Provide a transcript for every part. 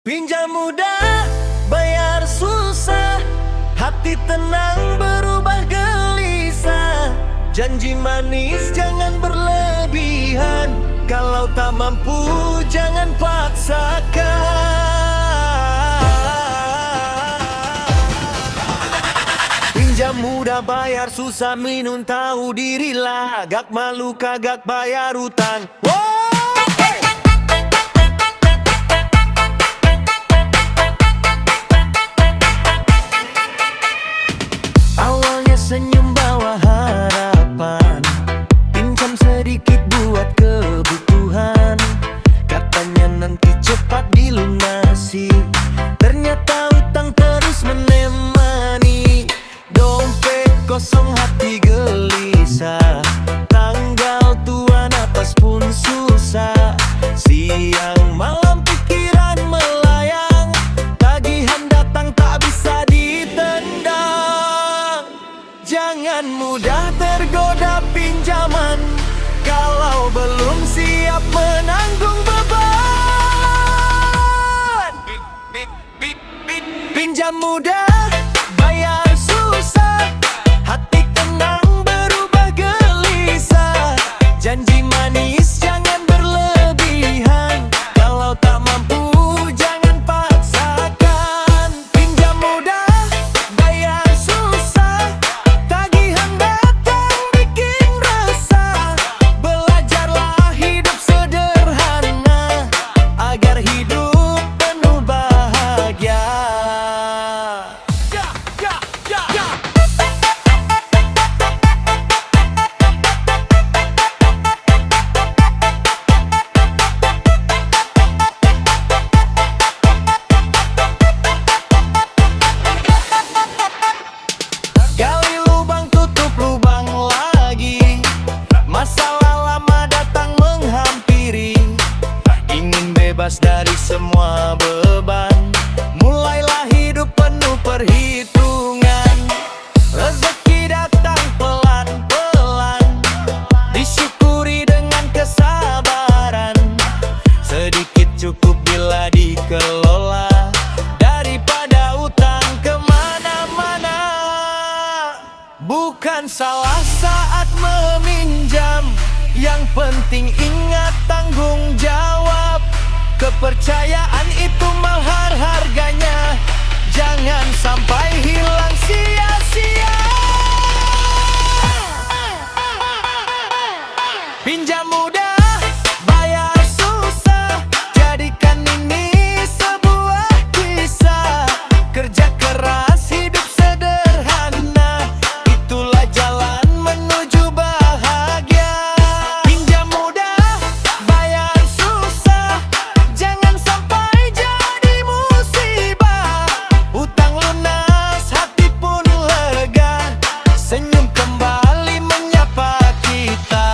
Pinjam mudah, bayar susah, hati tenang berubah gelisah. Janji manis jangan berlebihan, kalau tak mampu jangan paksakan. Pinjam mudah, bayar susah, minum tahu dirilah. Gak malu kagak bayar utang. Senyum bawa harapan, pinjam sedikit buat kebutuhan. Katanya nanti cepat dilunasi, ternyata utang terus menemani. Dompet kosong, hati gelisah, tanggal tua napas pun susah. Siang malam pikiran melayang, tagihan datang tak bisa ditendang. Jangan mudah tergoda pinjaman, kalau belum siap menanggung beban. Pinjam mudah, bayar susah, hati tenang berubah gelisah. Janji manis jangan berlebihan, kalau tak mampu jangan paksakan. Pinjam mudah, bayar susah, tagihan datang bikin resah. Belajarlah hidup sederhana, agar hidup penuh bahagia. Gali lubang tutup lubang lagi, masalah lama datang menghampiri. Ingin bebas dari semua beban, mulailah hidup penuh perhitungan. Rezeki datang pelan-pelan, disyukuri dengan kesabaran. Sedikit cukup bila dikelola, daripada utang kemana-mana. Bukan salah saat meminjam, yang penting ingat tanggung jawab. Kepercayaan itu mahal harganya, jangan sampai hilang sia-sia. Pinjam mudah, bayar susah, jadikan ini sebuah kisah. Kerja keras, hidup sederhana, itulah jalan menuju bahagia. Pinjam mudah, bayar susah, jangan sampai jadi musibah. Utang lunas, hati pun lega, senyum kembali menyapa kita.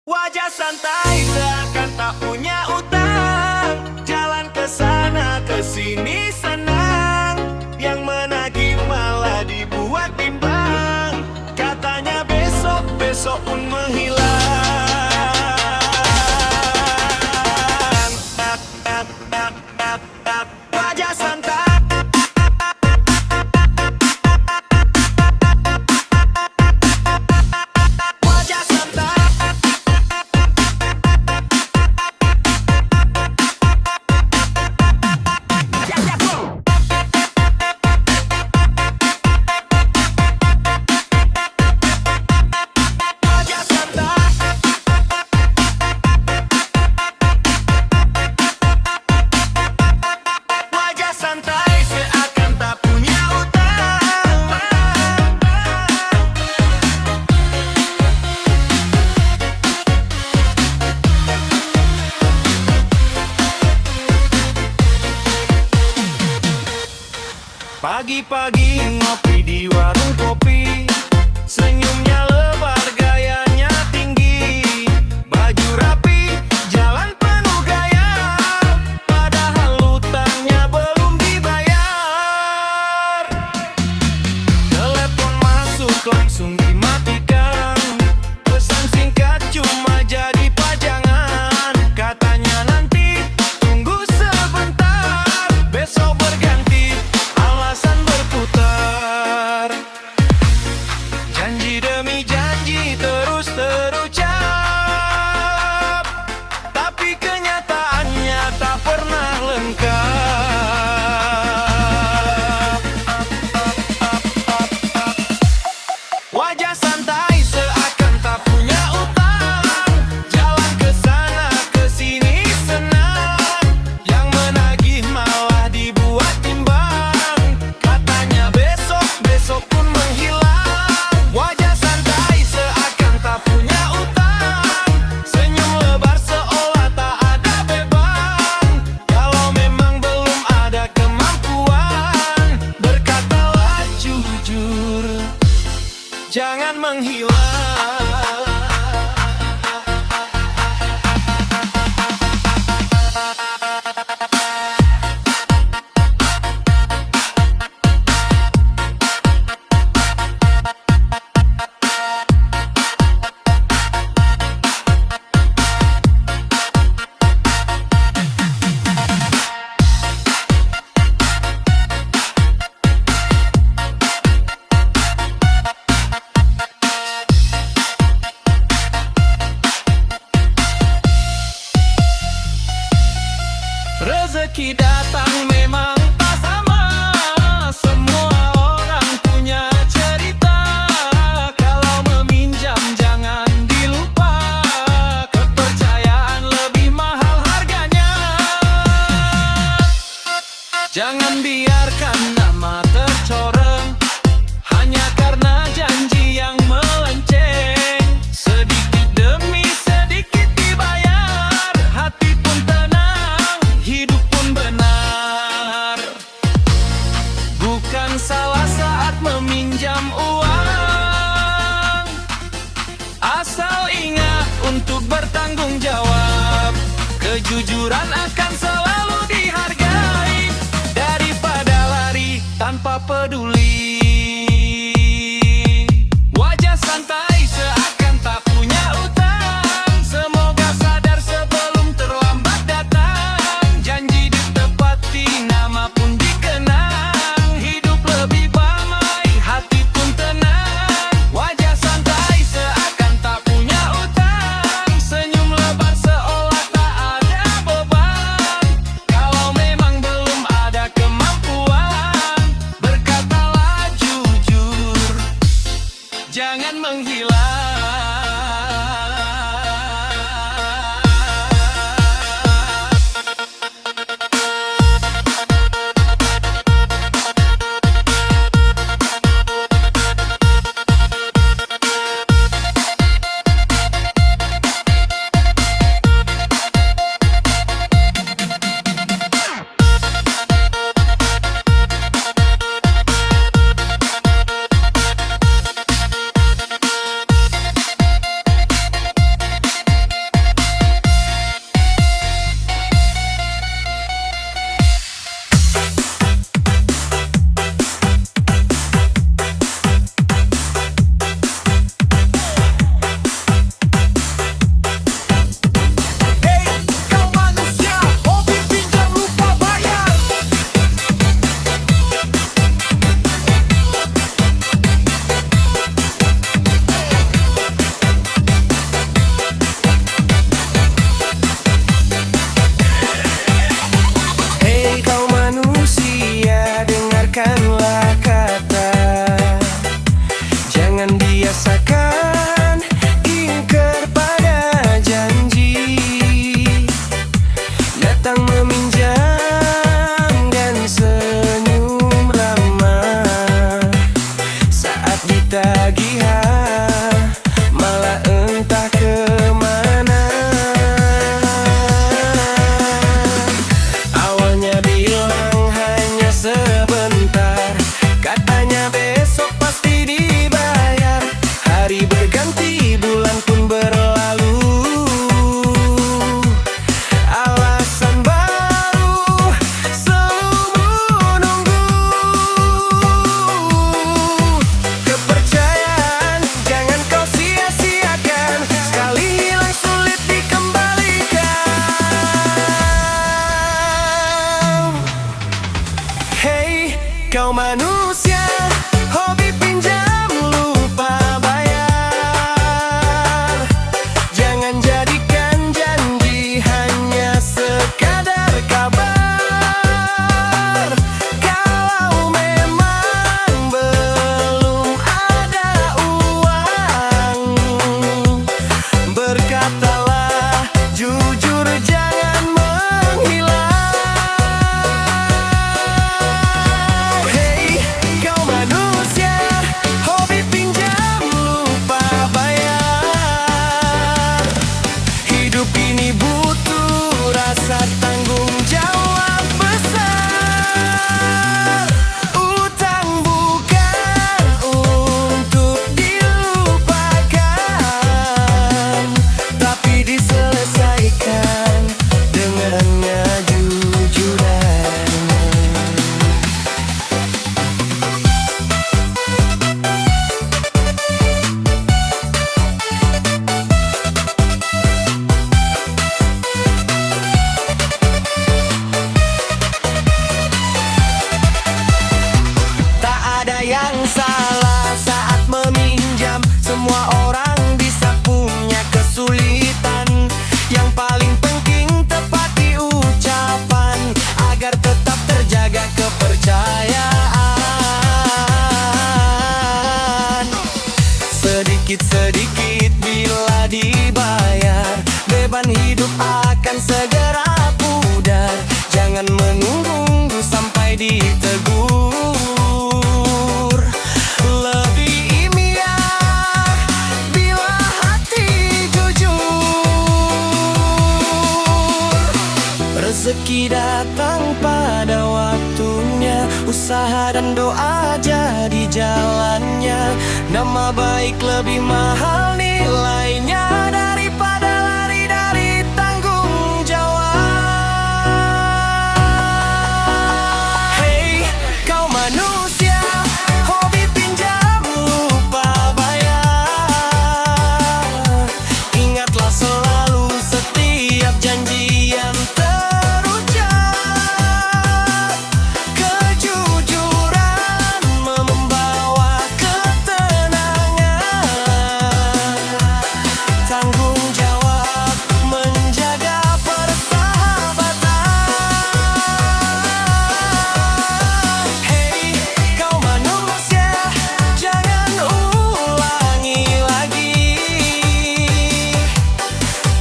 Wajah santai seakan tak punya utang, jalan ke sana ke sini senang. Yang menagih malah dibuat bimbang, katanya besok pun menghilang. Wajah santai, wajah santai. Pagi-pagi ngopi di warung kopi, senyumnya lebar, gayanya tinggi. Baju rapi, jalan penuh gaya, padahal hutangnya belum dibayar. Telepon masuk langsung dimatikan, pesan singkat cuma jadi pajangan. Katanya nanti tunggu sebentar, besok berganti, alasan berputar. Janji demi janji terus terucap, tapi kenyataannya tak pernah lengkap. Wajah santai seakan tak punya utang, jalan ke sana ke sini senang, yang menagih malah dibuat timbang. Katanya besok, besok pun menghilang. Wajah santai seakan tak punya utang, senyum lebar seolah tak ada beban. Kalau memang belum ada kemampuan, berkatalah jujur, jangan menghilang. Rezeki datang memang tak sama, semua orang punya cerita. Kalau meminjam jangan dilupa, kepercayaan lebih mahal harganya. Jangan biarkan nama tercoreng hanya karena janji yang melenceng. Sedikit demi sedikit dibayar, hati pun tenang, hidup pun benar. Bukan salah saat meminjam uang, asal ingat untuk bertanggung jawab. Kejujuran akan selalu dihargai, daripada lari tanpa peduli. Wajah santai seakan tak punya utang, semoga sadar sebelum terlambat datang. Janji ditepati, nama pun dikenang, hidup lebih damai, hati pun tenang. Wajah santai seakan tak punya utang, senyum lebar seolah tak ada beban. Rezeki datang pada waktunya, usaha dan doa jadi jalannya. Nama baik lebih mahal nilainya daripada lari dari tanggung jawab. Hey, kau manusia, hobi pinjam lupa bayar. Ingatlah selalu setiap janji yang terucap. Kejujuran membawa ketenangan. Tanggung jawab menjaga persahabatan. Hey, kau manusia, jangan ulangi lagi.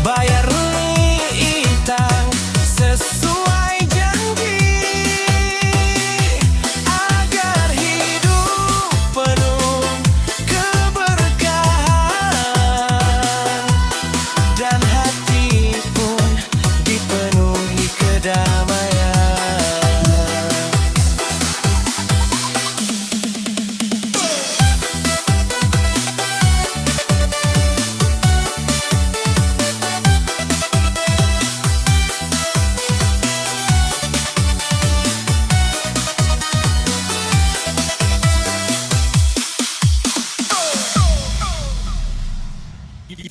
Bayar utang sesuai janji, agar hidup penuh keberkahan dan hati pun dipenuhi kedamaian.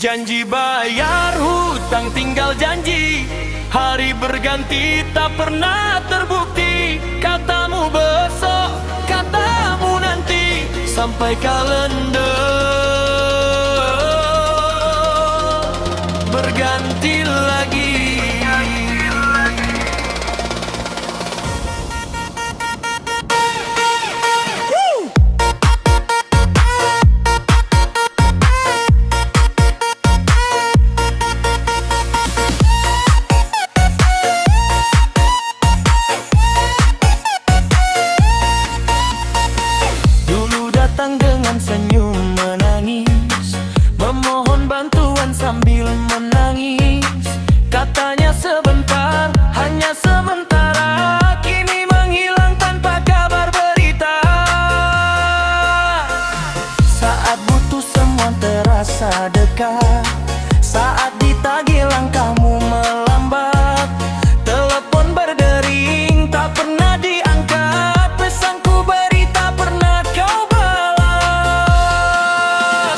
Janji bayar hutang tinggal janji, hari berganti tak pernah terbukti. Katamu besok, katamu nanti, sampai kalender berganti lagi. Datang dengan senyum menangis, memohon bantuan sambil menangis. Katanya sebentar, hanya sementara, kini menghilang tanpa kabar berita. Saat butuh semua terasa dekat, saat ditagih langkahmu melambat. Telepon berdering tak pernah diangkat, pesanku beri tak pernah kau balas.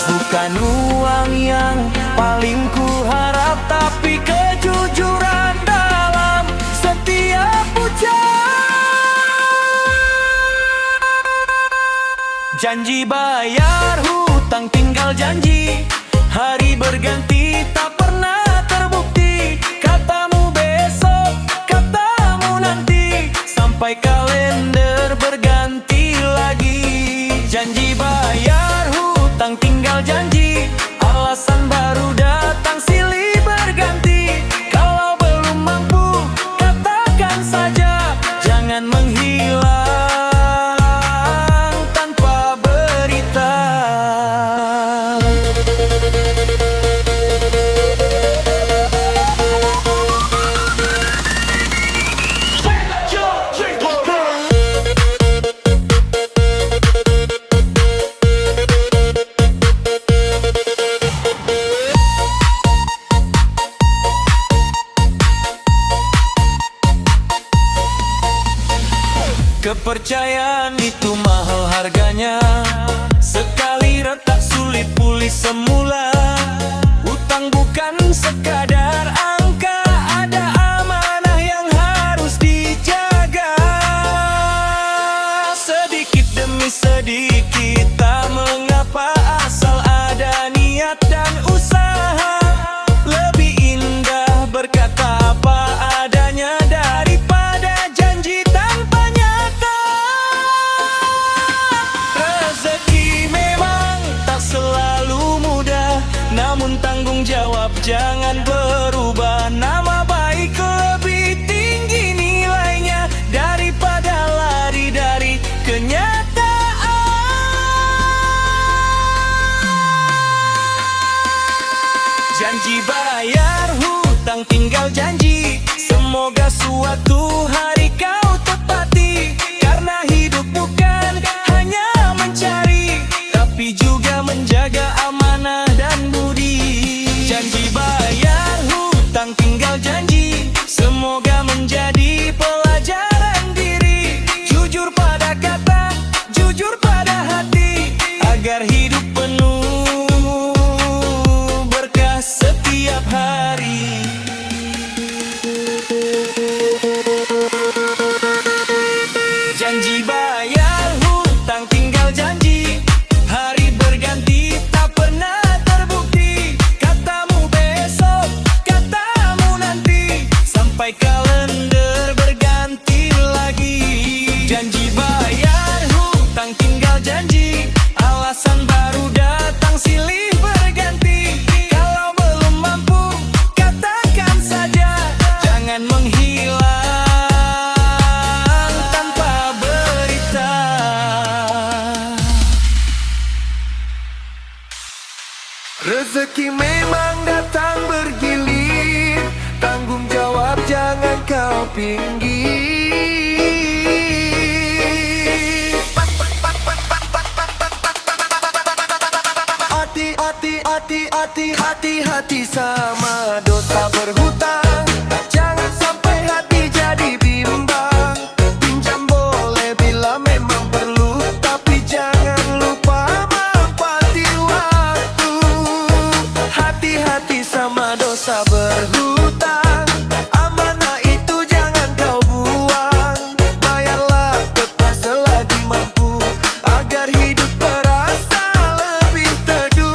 Bukan uang yang paling ku harap, tapi kejujuran dalam setiap ucap. Janji bayar hutang tinggal janji, hari berganti tak pernah terbukti. Katamu besok, katamu nanti, sampai kalender berganti lagi. Janji bayar hutang tinggal janji, alasan baru datang silih berganti. Kalau belum mampu, katakan saja, jangan menghilang tanpa berita. Kepercayaan itu mahal harganya, sekali retak sulit pulih semula. Utang bukan sekadar angka, ada amanah yang harus dijaga. Sedikit demi sedikit tak mengapa, asal ada niat dan usaha. Lebih indah berkata apa adanya daripada janji tanpa nyata. Rezeki memang tak selalu mudah, namun tanggung jawab jangan berubah. Nama baik lebih tinggi nilainya daripada lari dari kenyataan. Janji bayar hutang tinggal janji, semoga suatu hari kau tepati. Karena hidup bukan hanya mencari, tapi juga menjaga amanah dan budi. Janji bayar hutang tinggal janji, semoga menjadi pelajaran diri. Jujur pada kata, jujur pada hati, agar hidup penuh berkah setiap hari. Janji bayar hutang tinggal janji, hari berganti tak pernah terbukti. Katamu besok, katamu nanti, sampai kalender berganti lagi. Janji bayar hutang tinggal janji, alasan baru datang silih berganti. Kalau belum mampu, katakan saja, jangan menghilang tanpa berita. Rezeki memang datang bergilir, tanggung jawab jangan kau pinggir. Hati-hati sama dosa berhutang, jangan sampai hati jadi bimbang. Pinjam boleh bila memang perlu, tapi jangan lupa manfaati waktu. Hati-hati sama dosa berhutang, amanah itu jangan kau buang. Bayarlah tepat selagi mampu, agar hidup terasa lebih teduh.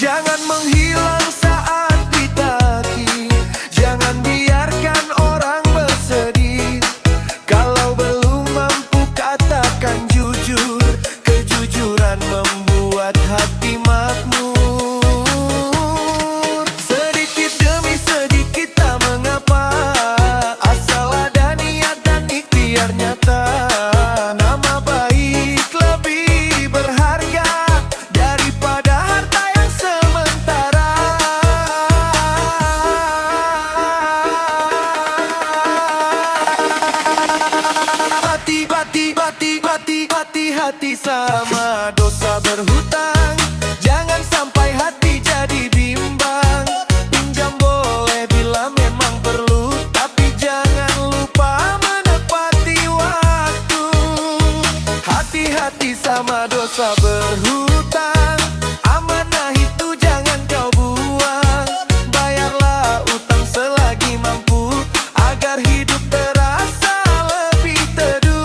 Jangan menghilang saat ditagih, jangan biarkan orang bersedih. Kalau belum mampu katakan jujur, kejujuran membuat hati makmur. Sedikit demi sedikit tak mengapa, asal ada niat dan ikhtiar nyata. Nama baik lebih berharga daripada harta yang sementara. Hati-hati sama dosa berhutang, jangan sampai hati jadi bimbang. Pinjam boleh bila memang perlu, tapi jangan lupa menepati waktu. Hati-hati sama dosa berhutang, amanah itu jangan kau buang. Bayarlah utang selagi mampu, agar hidup terasa lebih teduh.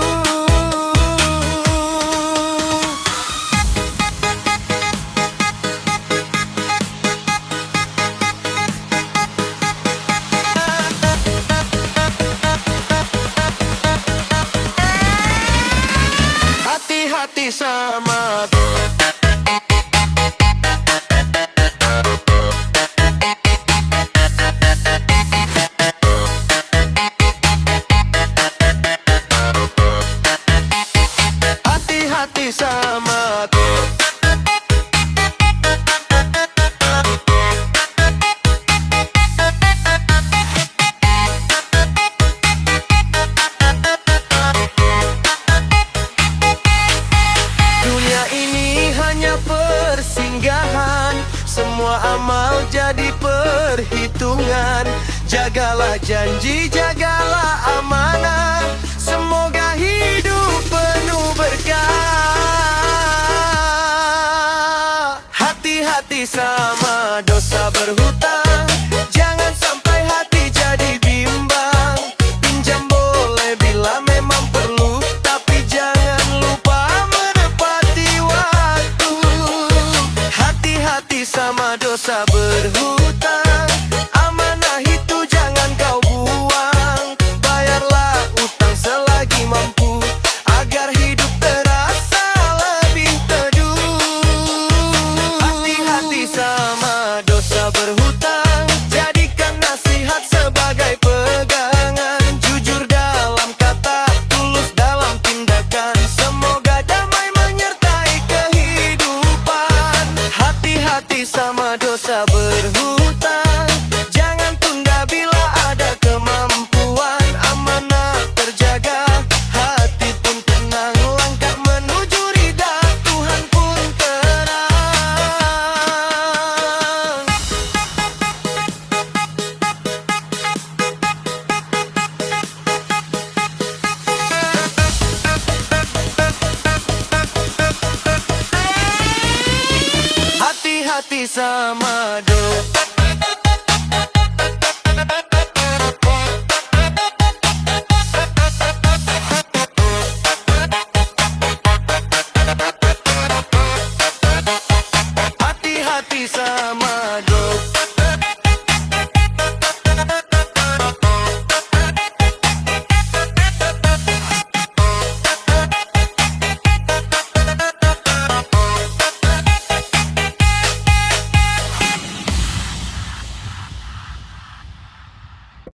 Hati-hati sama hati-hati sama dunia ini hanya persinggahan, semua amal jadi perhitungan. Jagalah janji, jagalah amanah, semoga hidup penuh berkah. Hati-hati sama dosa berhutang, jangan sampai hati jadi bimbang. Pinjam boleh bila memang perlu, tapi jangan lupa menepati waktu. Hati-hati sama dosa berhutang.